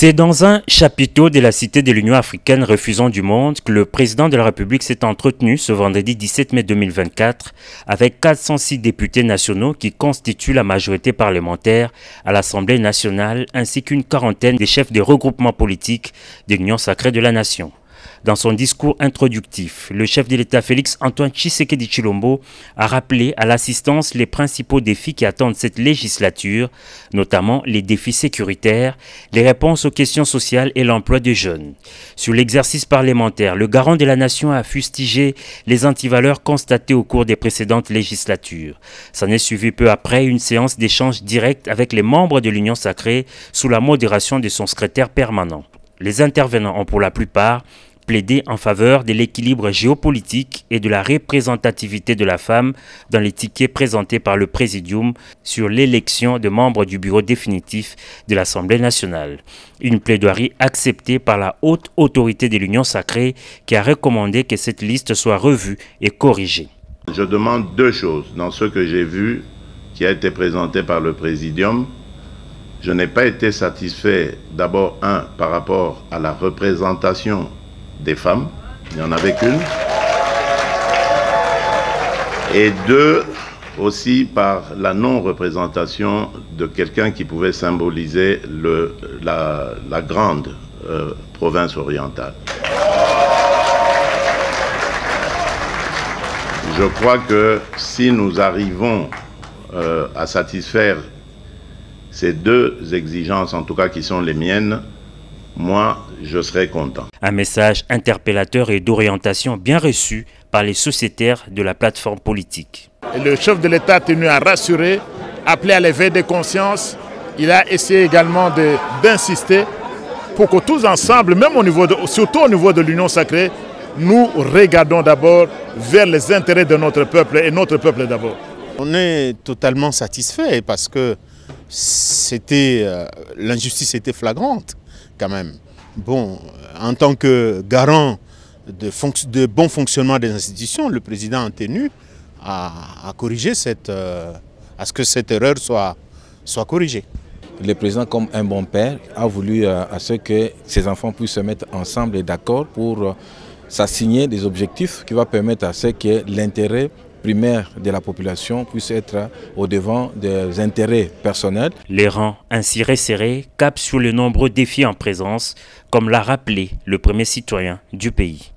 C'est dans un chapiteau de la Cité de l'Union africaine refusant du monde que le président de la République s'est entretenu ce vendredi 17 mai 2024 avec 406 députés nationaux qui constituent la majorité parlementaire à l'Assemblée nationale ainsi qu'une quarantaine des chefs de regroupements politiques de l'Union sacrée de la nation. Dans son discours introductif, le chef de l'État Félix Antoine Tshisekedi Tshilombo a rappelé à l'assistance les principaux défis qui attendent cette législature, notamment les défis sécuritaires, les réponses aux questions sociales et l'emploi des jeunes. Sur l'exercice parlementaire, le garant de la nation a fustigé les antivaleurs constatées au cours des précédentes législatures. S'en est suivi peu après une séance d'échange direct avec les membres de l'Union sacrée sous la modération de son secrétaire permanent. Les intervenants ont pour la plupart plaidé en faveur de l'équilibre géopolitique et de la représentativité de la femme dans les tickets présentés par le Présidium sur l'élection de membres du bureau définitif de l'Assemblée nationale. Une plaidoirie acceptée par la haute autorité de l'Union sacrée qui a recommandé que cette liste soit revue et corrigée. Je demande deux choses dans ce que j'ai vu qui a été présenté par le Présidium. Je n'ai pas été satisfait, d'abord, par rapport à la représentation des femmes, il n'y en avait qu'une, et deux, aussi par la non-représentation de quelqu'un qui pouvait symboliser la grande province orientale. Je crois que si nous arrivons à satisfaire ces deux exigences, en tout cas qui sont les miennes, moi, je serai content. Un message interpellateur et d'orientation bien reçu par les sociétaires de la plateforme politique. Le chef de l'État a tenu à rassurer, appeler à l'éveil des consciences. Il a essayé également d'insister pour que tous ensemble, même surtout au niveau de l'Union sacrée, nous regardons d'abord vers les intérêts de notre peuple et notre peuple d'abord. On est totalement satisfait parce que l'injustice était flagrante quand même. Bon, en tant que garant de bon fonctionnement des institutions, le président a tenu à corriger à ce que cette erreur soit corrigée. Le président, comme un bon père, a voulu à ce que ses enfants puissent se mettre ensemble et d'accord pour s'assigner des objectifs qui vont permettre à ce que l'intérêt primaire de la population puisse être au devant des intérêts personnels. Les rangs ainsi resserrés capent sur les nombreux défis en présence, comme l'a rappelé le premier citoyen du pays.